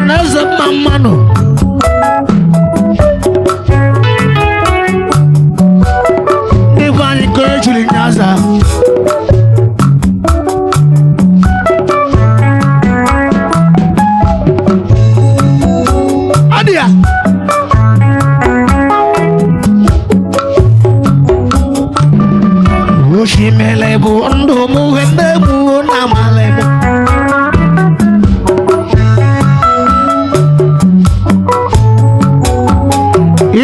Neze Mamano. Divani Kochuli Nyaza. Adia. Ushimelebu ndo muhende muona malebu.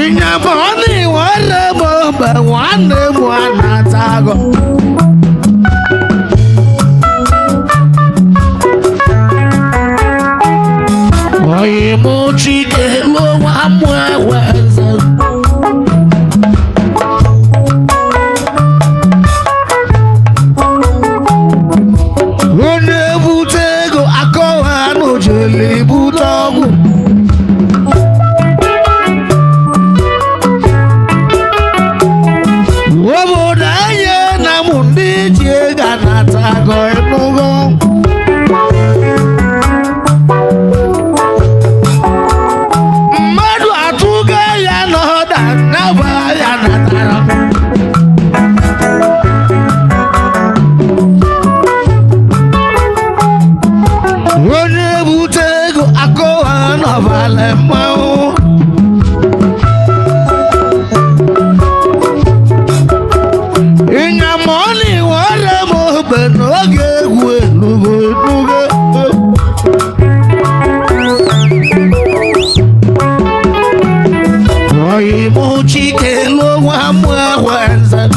Inyaboni warebo bewane mwana tago. Oye mochike lo wa mweweze. One butego akowa no jeli butogu. Obodaye na mundi jega Nnata go enugo. Madu atuga ya no da na ba ya Nnata. One butego akowa no vale mau. Inyamoni wale mo benoge gwe nugo nugo. Oye mo chike lo wa mwenza.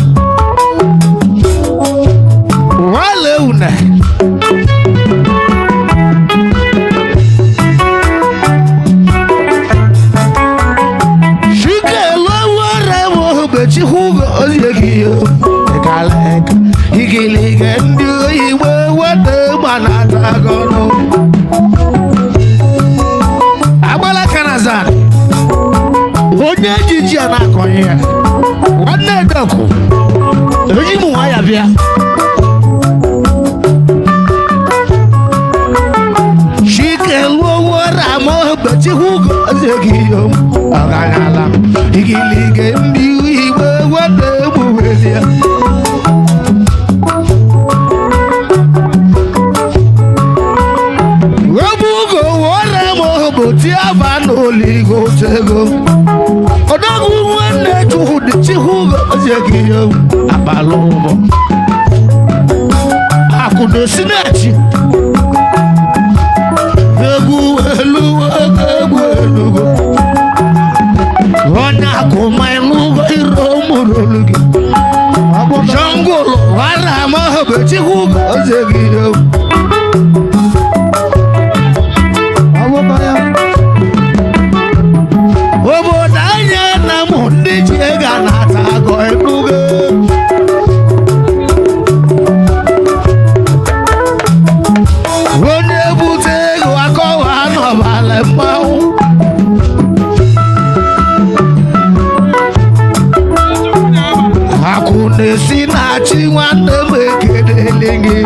Wale une. Shike lo wale mo bechi hugo oyegiyo. Ekaleka igilige ndi iwe wade Nnata gono. Agbala kanazan. Onye jiji anakonye ya. Wane doko. Eji mu waya bia. Shike lo wara mo bechi hugo oyegiyo. Agagala igilige ndi iwe wade muwelia. Webugo wara mo boti abano ligo tego. Odagu wene chuhudi chihugo zegiyo abalobo. Akudo sinachi. Egu elugo. Wana kuma elugo iromurulugi. Jangolo wara mo boti hugo zegiyo. Obodaye na mundi jega Nnata go enugo. One butego akowa no vale mau. Hakune sinachi wane mekedelingi.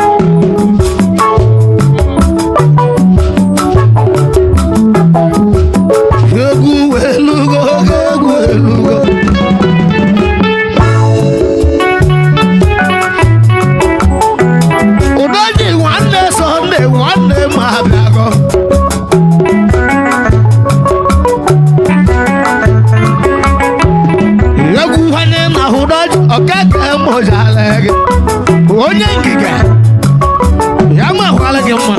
Egu elugo. Udoji one Sunday, one day mabiago. Egu wane na udoji okeke mojalege. Onye ngige. Yama wale gema.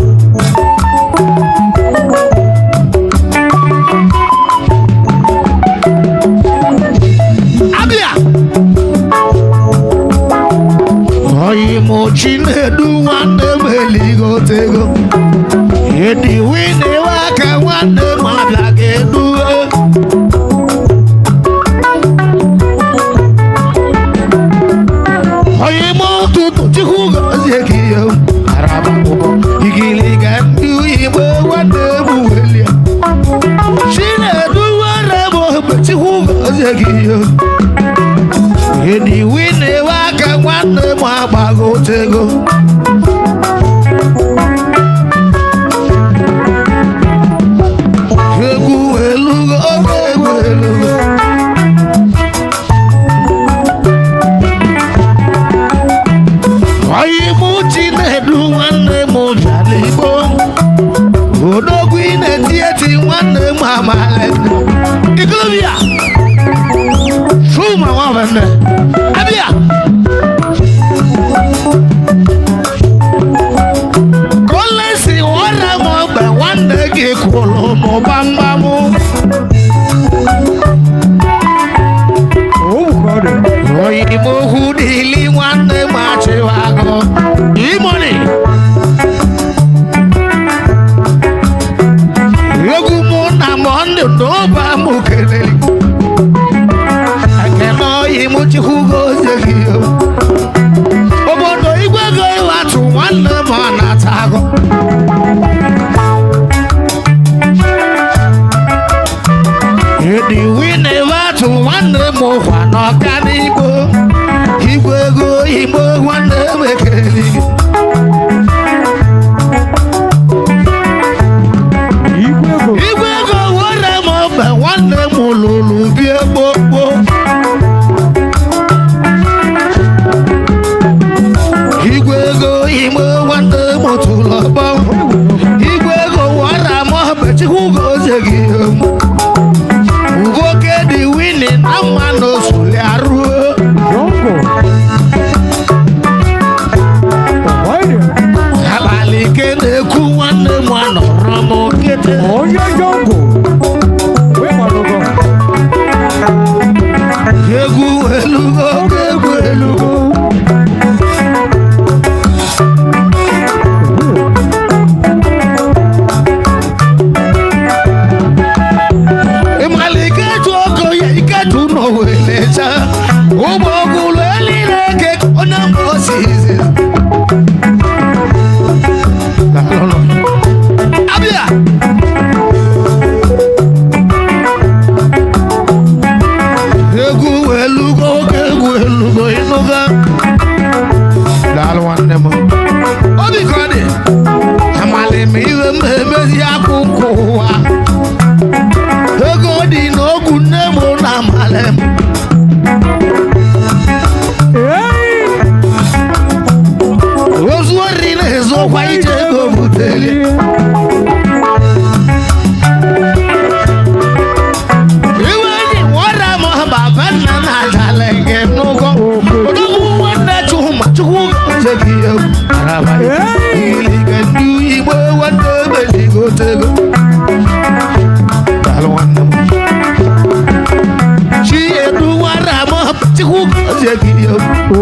Oye mochi nedu wande meligo tego. Edi wine waka wande mablage du. Oye mo tutu chihugo zegiyo. Araba bobo igiliga ndu iwe wande buwelia. Shine du ware mo chihugo zegiyo. Edi wine waka wande mabago tego. queen and theatre one mama. Iglovia. True, my woman. Abia. Colesi, what I'm over one day, Colomo Bambamu. Oh, God. ODILI one day, Machivago. E-money. Yogumona Mondo, no Bamukele. I cannot imagine who goes here. Obodo igwe go watu nwanne ma na-atago. Edi wine watu nwanne mo kwa n'ọganibo. Igwe go igbo nwanne mekeli. Igwe go wore mo be nwanne mo lulu bi gbogbo. Igwe go igbo nwanne mo tulo bo. Igwe go wara mo be chihu go zegi. Ugo ke di winning amano suli aru. Abali ke ne ku nwanne mo anoro mo kete. Oye jongo. We malogo. Egu elugo, egu elugo. Imalike tuoko ya iketu no welecha. Ubogulu elireke ona mosizi. Abia. Egu elugo inuga. Dal wanne mo. Obi kode. Amale mi iwe mbezi akukuwa. Ego di no gunne mo na male. Ozuori na ezo kwa ije go buteli.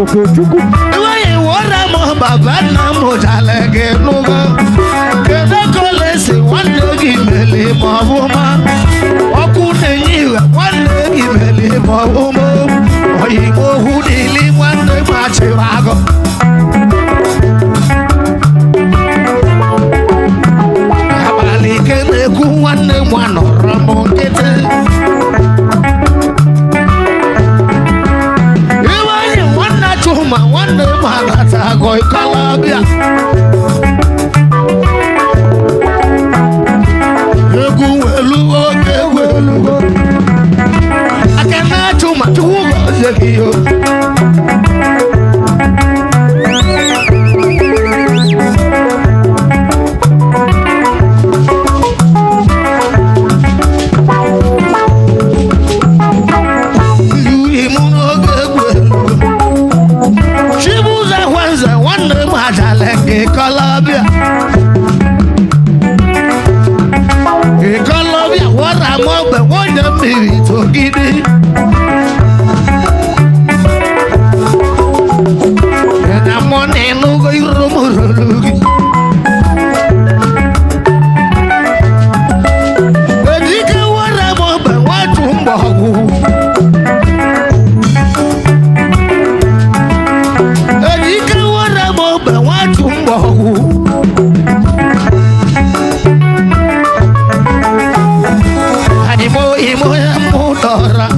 Okay, chuku. Imo ya mutora.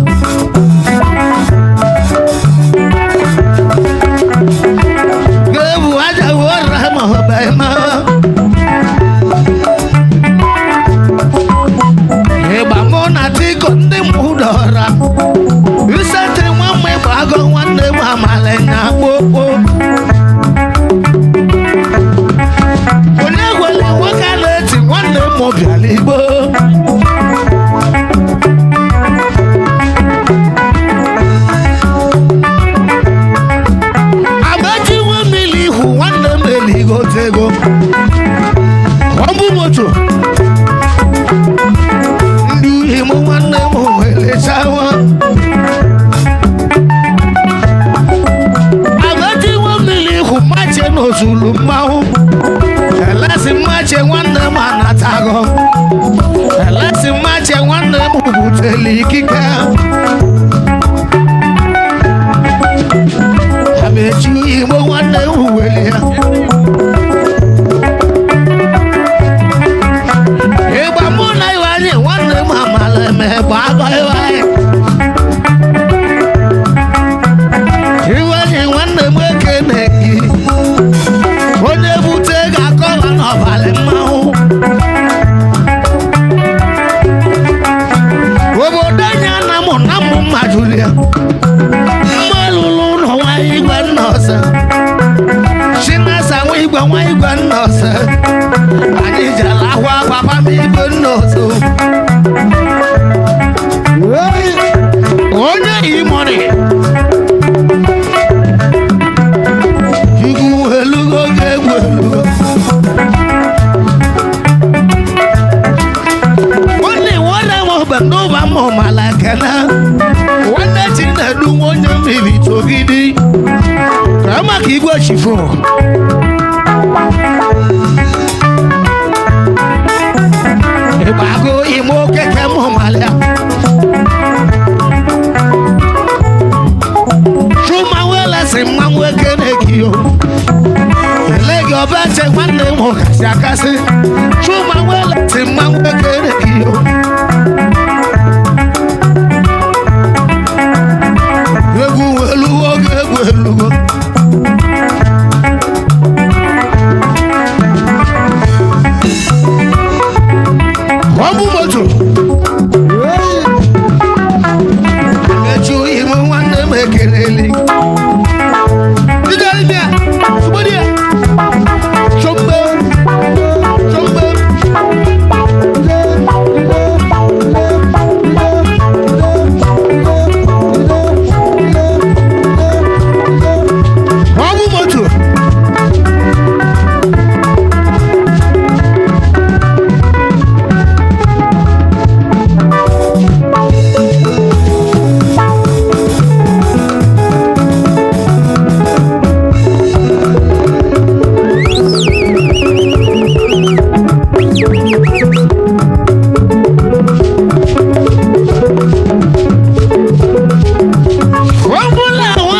n'ala Igbo Amachi nwe mmiri ihu nwanne m eligotego Odumodu ndị uhie m nwanne m welechawa Amachi nwe mmiri ihu mache n'ozulu mmanwụ Elesi mmache nwanne m anatago Elesi mmache nwanne m butere ikike Amachi Igbo nwanne m weli ya Ịgba mụ na iwe anyị nwanne m amala eme gba agba iwe anyị Iwe anyị nwanne m ekene gị Onye bute ga-akọwa n'ọbalị mmanwụ Obodo anyị na mụ mmadụ lia Mma lụrụ ụlọ nwa igwe nna ọzọ Chinasa nwa igwe nna ọzọ Anyị jere ahụ agbaba m igwe nna ọzọ Onye imoni Igwu elugo ga-egwu elugo Nwanne mọbe n'ụba mala kena Nwanne Chinedu onye mmiri togidi Ka maka igwe chifo Ịgbago ime okeke mụmalịa Chuma welesi mmanwụ ekene gị o Ele gị ọbache nwanne m kasị akasị Chuma welesi mmanwụ ekene gị o Egwu elugo ga-egwu elugo Odumodu Echu ime nwanne m ekeleli Didalibia Subodia Chombe Chombe Odumodu Nnata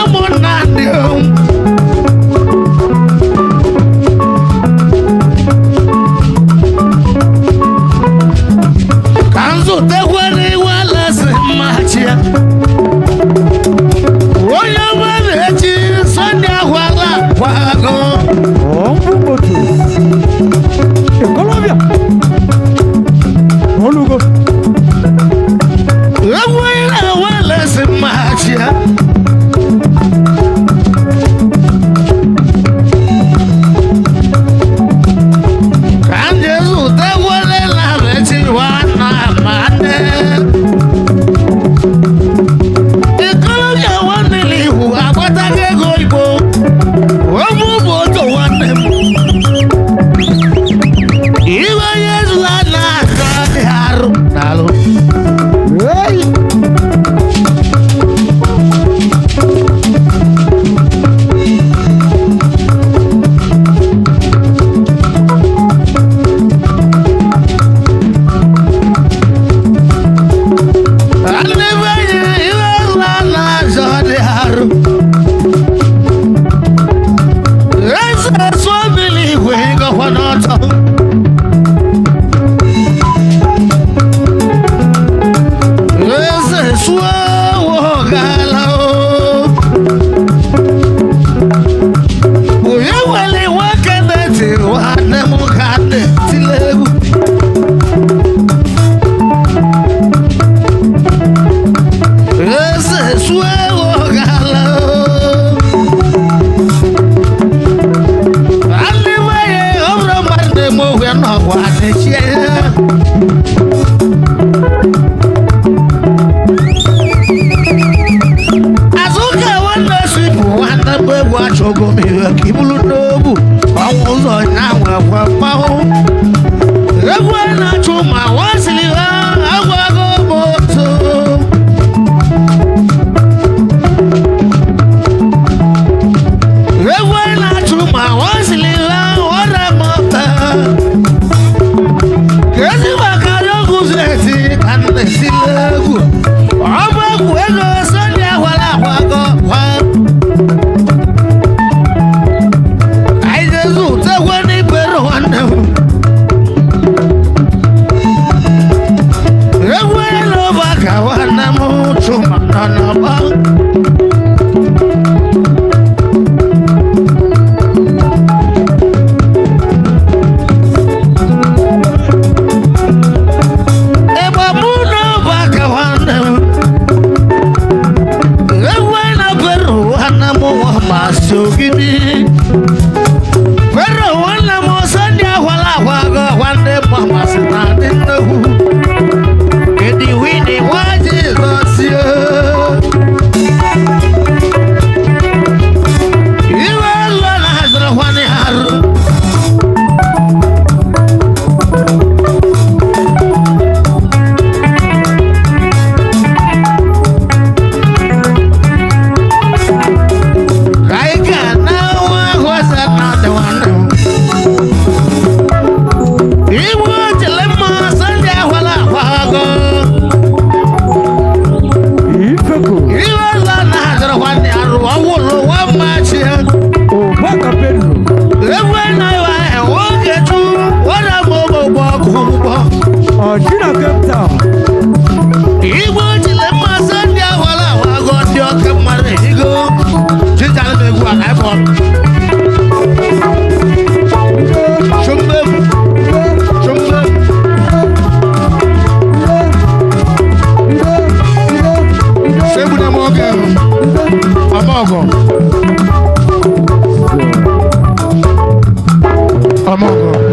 Omogo. Omogo.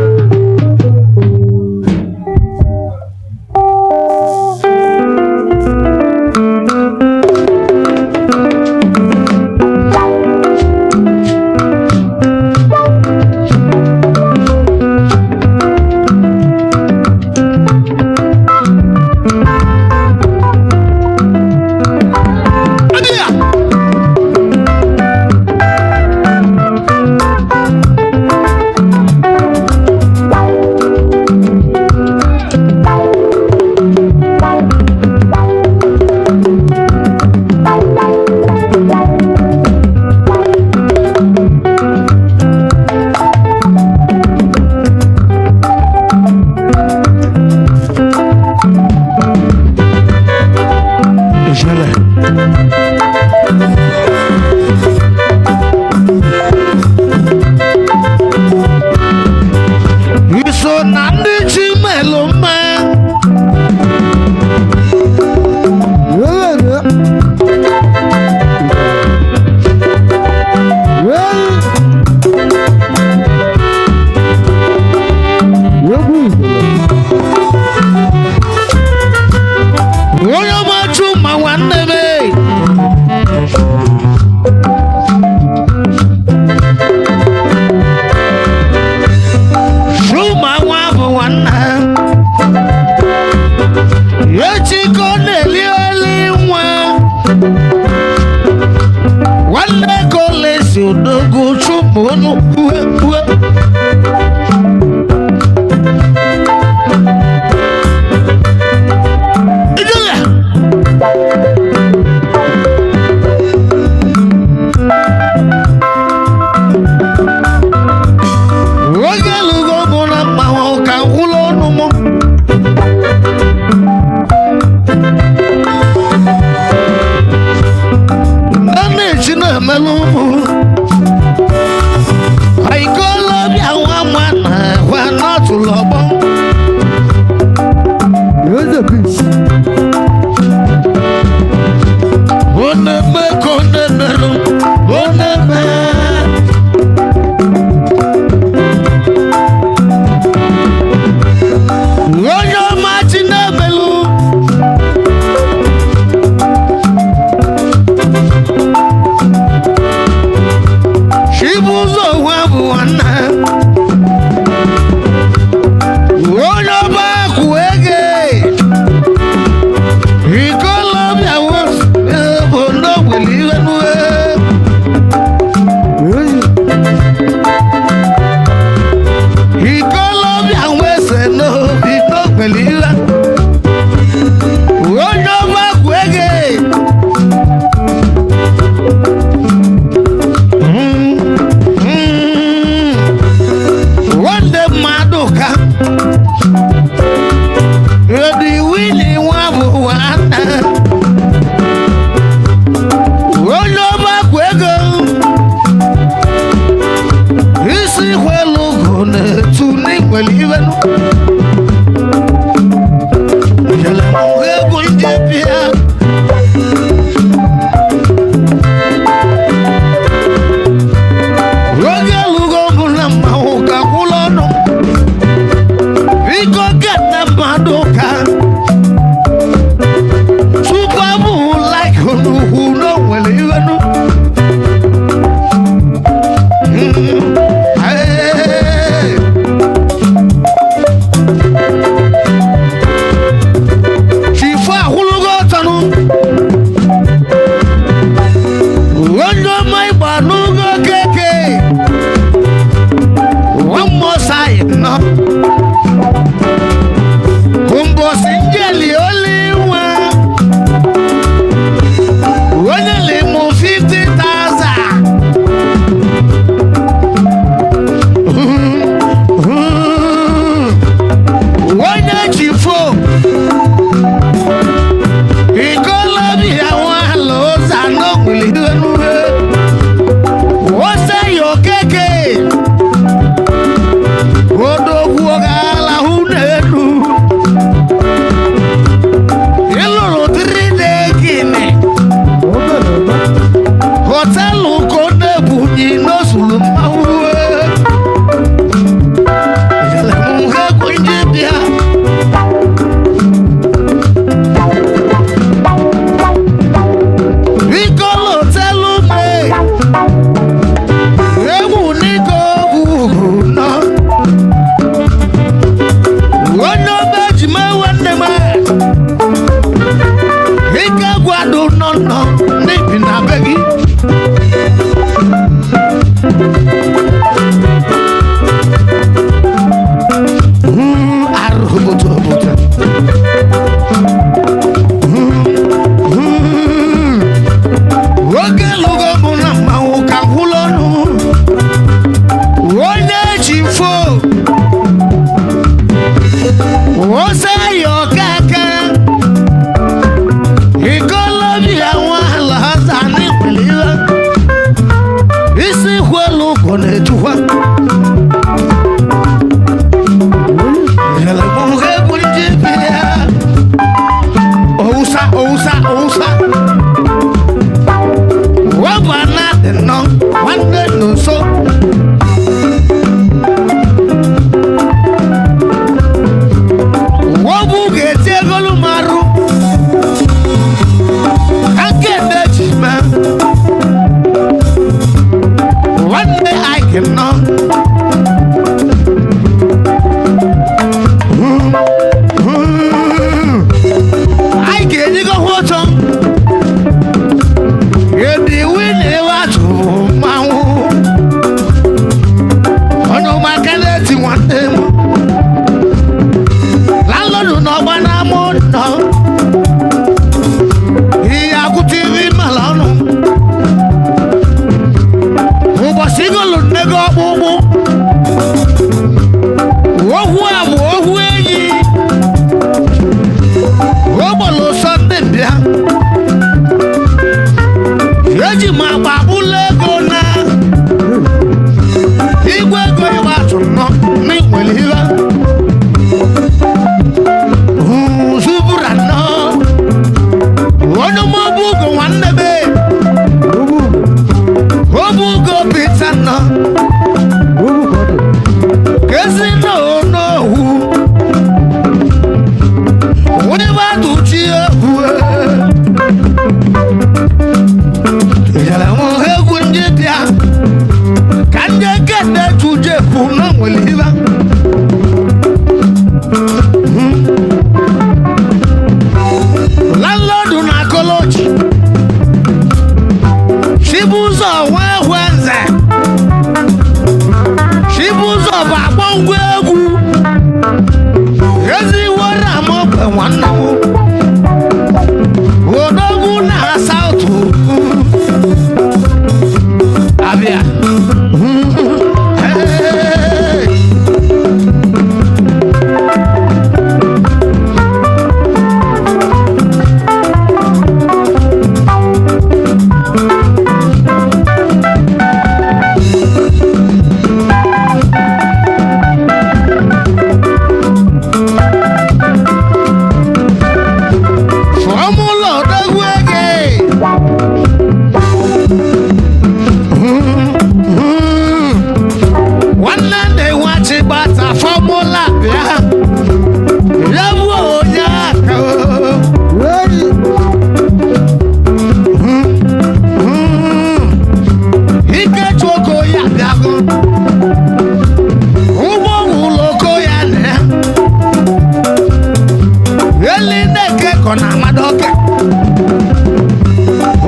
akọ na amadoke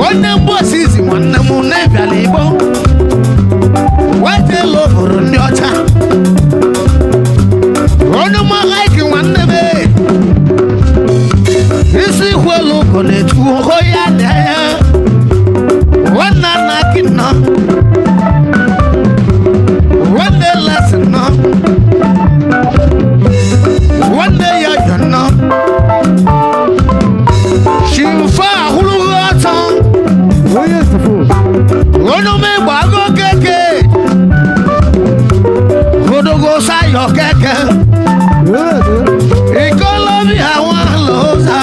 onye mbosi izi nwanne m na-ebiala igbo wetelu obodo ndị ọcha onye mọhaiki nwanne m isi kwelu ugo na-etu oho ya dị ya nwanne nna gị nọ nwanne lesi nọ nwanne ya yọ nọ shimfa ahụrụghị ọtọ onye etufu onye omegbe agụ keke odogo sayọ keke ikolobi àwọn lọza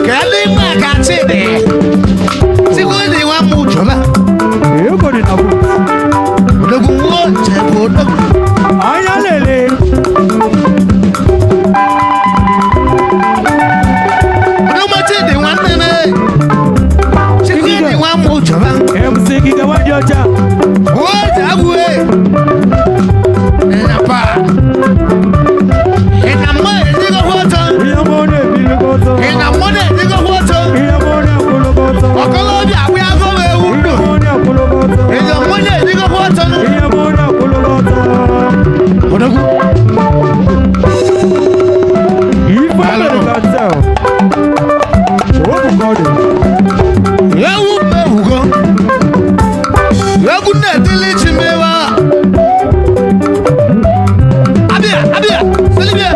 Kali makatini. Sikuni wa mujoba. Ego di nabu. Odogu wote odogu. Aya lele. Odomatini wa nene. Sikuni wa mujoba. MC Giga Wanjocha. Wote abue. Enapa. Enamo edigo wote. Iyamone biligoto. Enamone edigo wote. Iyamone akulogoto. Okolobi abu ago ewundo. Iyamone akulogoto. Enamone edigo wote. Iyamone akulogoto. Odogu. Ifa Americantel. Obu Gode. Ewu mehugo. Ewu na dili chimewa. Abia, Salibia.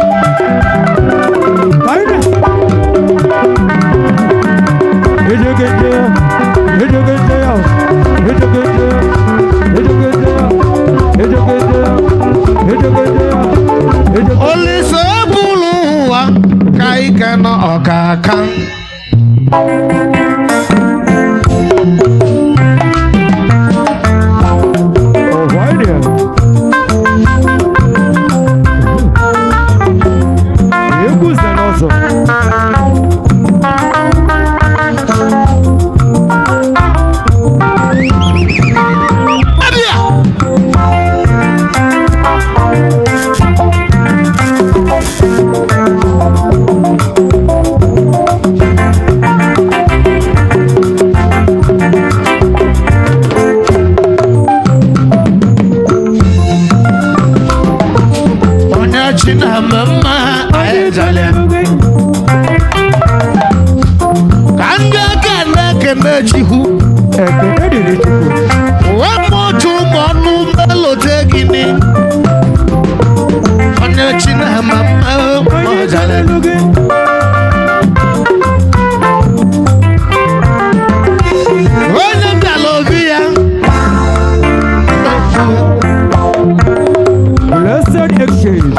Aina. Olise bulu wa kaike no okaka. Oh, why there? Egus then also. Abia. Onya china mama ayetale. Kanga kana kana chihu. Ekene diri chukwu. Wamotu monu melote gini. Onya china mama ayetale. Onya dalovia. Blessed exchange.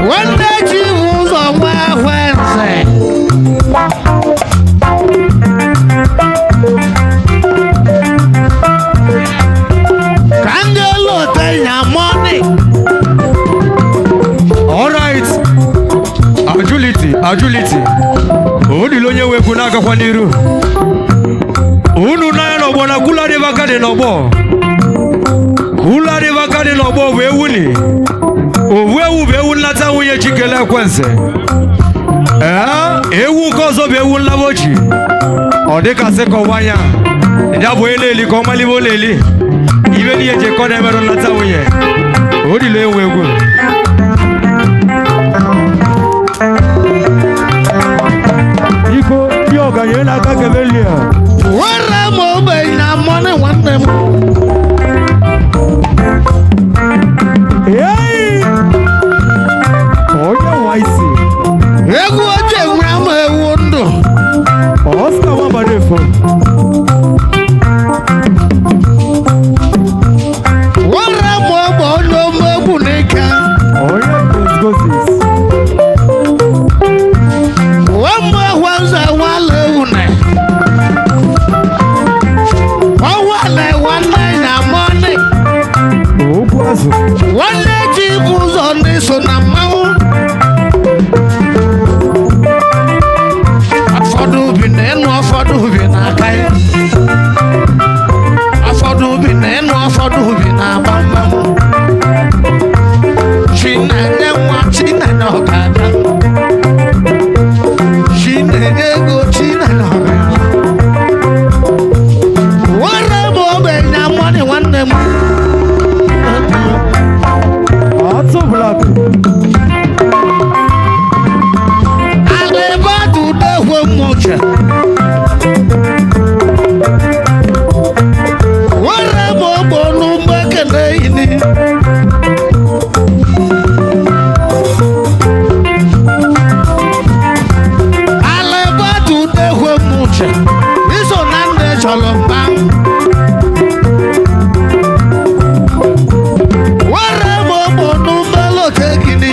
Wanda chihuzo mwense. Kangelo tenya money. Alright. Agility. Odi lonye weku n'aka kwa n'iru. Unu na ya n'ọgbọ na kula dị baka dị n'ọgbọ. Kula dị baka dị n'ọgbọ bụ ewu ni. Owu ewu bụ ewu nnata nwunye Chikele Ekwense. Ewu nke ọzọ bụ ewu nlabochi. Ọ dịkasị ka ọwa anya. Ya bụ onye na-eli ka ọ malibe ọ na-eli. Ibe n'ihe jekọ na-emerụ nnata nwunye. Odi lo ewu egwu. Iko ndị ọganye n'aka kebelia. Wara mo be na money one them. Hey! Onye waisi. Egu oje nwama ewu ndo. Oscar Wabadefo. Wara mo bo no mo bunika. Onye Gozgozis. Wamba wanza wale une. Wale one na money. Ogwazo. Wale jibuzo ni so na mawu. Afọdụ bi na enu afọdụ bi na aka ya. Afọdụ bi na enu afọdụ bi na abamba. Chinenye nwa Chinenye ọkada. Chinenye ego Chinenye ọkada. Wara bụ ogbenye amụọdị nwanne m. Atụ Black. Alibadu dehwe mocha. Wara bụ ogbonu mbekele ini. Alibadu dehwe mocha. Iso na nne chọrọ mba. Wara bụ ogbonu mbelote gini.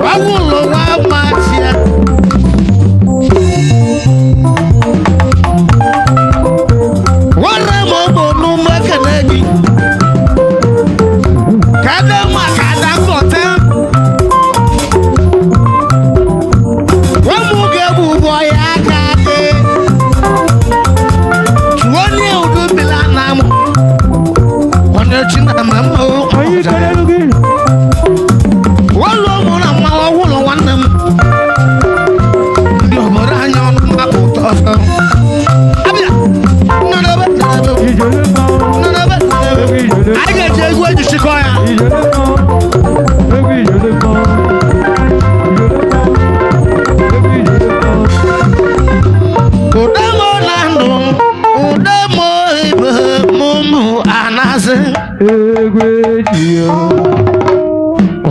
Wawulo wa machia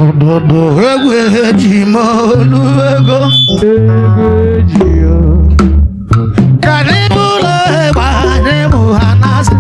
Ododo egwe ji molu ego. Kanibula egba nemu hanasi.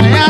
ya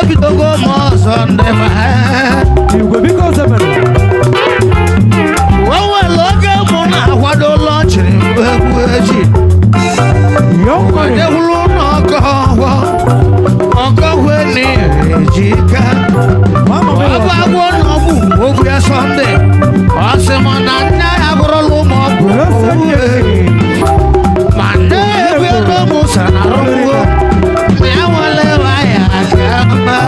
ebidogo m ọzọ ndị ma Igwe biko zemere. wewere oge mụ na-akwado lọchịrị mgbe egwu echi Yọkwari. ewuru n'ọkọhwe na-eji ka Mama ọ bụ m. agwọ n'ọgwụ ogwu ya sọnde ọ sị m na nne ya bụrụla ụmụ ọgwụ ma nne ebe ego m sara arụgwo ma ya nwere ebe ahịa aka mma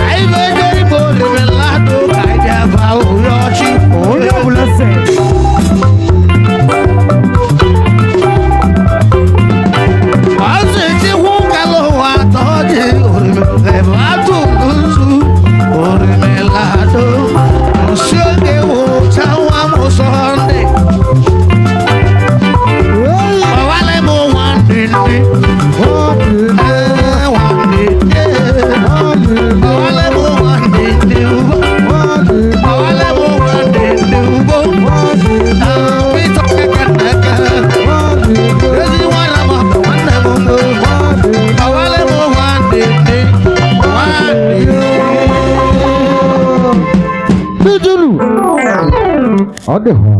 anyị bụ ego igbo rimelado ka anyị ji aba ụyọ ọchị Onye ọbụla se. ọzọ etikwu kala ụwa atọ dị orimebe atụ nzu orimelado nsi oge wụcha nwa m sọnde ọwale m nwanne nne ọwale m nwanne nne ugbo ọwale m nwanne nne ugbo pịtọ kekeke ezi nwanne m nwanne m mbụ ọwale m nwanne nne nwanne Dudulu. Ọ dị hụ.